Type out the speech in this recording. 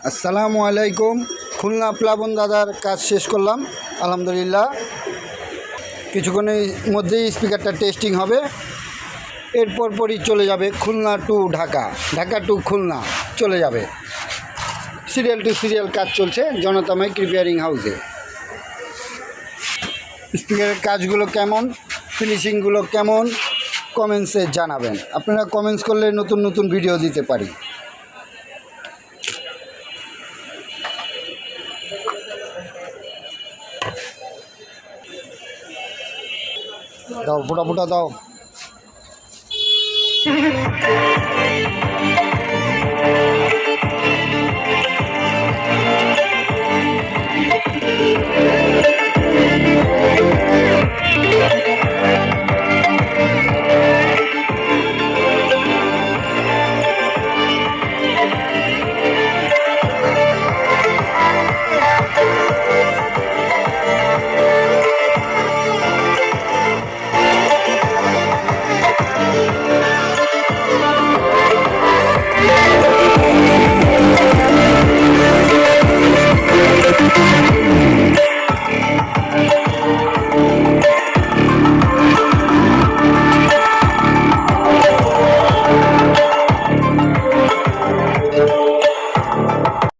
আসসালামু আলাইকুম। খুলনা প্লাবন দাদার কাজ শেষ করলাম আলহামদুলিল্লাহ। কিছুক্ষণের মধ্যেই স্পিকারটা টেস্টিং হবে, এরপর পরই চলে যাবে খুলনা টু ঢাকা, ঢাকা টু খুলনা চলে যাবে। সিরিয়াল টু সিরিয়াল কাজ চলছে জনতা মাইক রিপেয়ারিং হাউসে। স্পিকারের কাজগুলো কেমন, ফিনিশিংগুলো কেমন, কমেন্টসে জানাবেন। আপনারা কমেন্টস করলে নতুন নতুন ভিডিও দিতে পারি। দাও, ফোটা ফোটা দাও।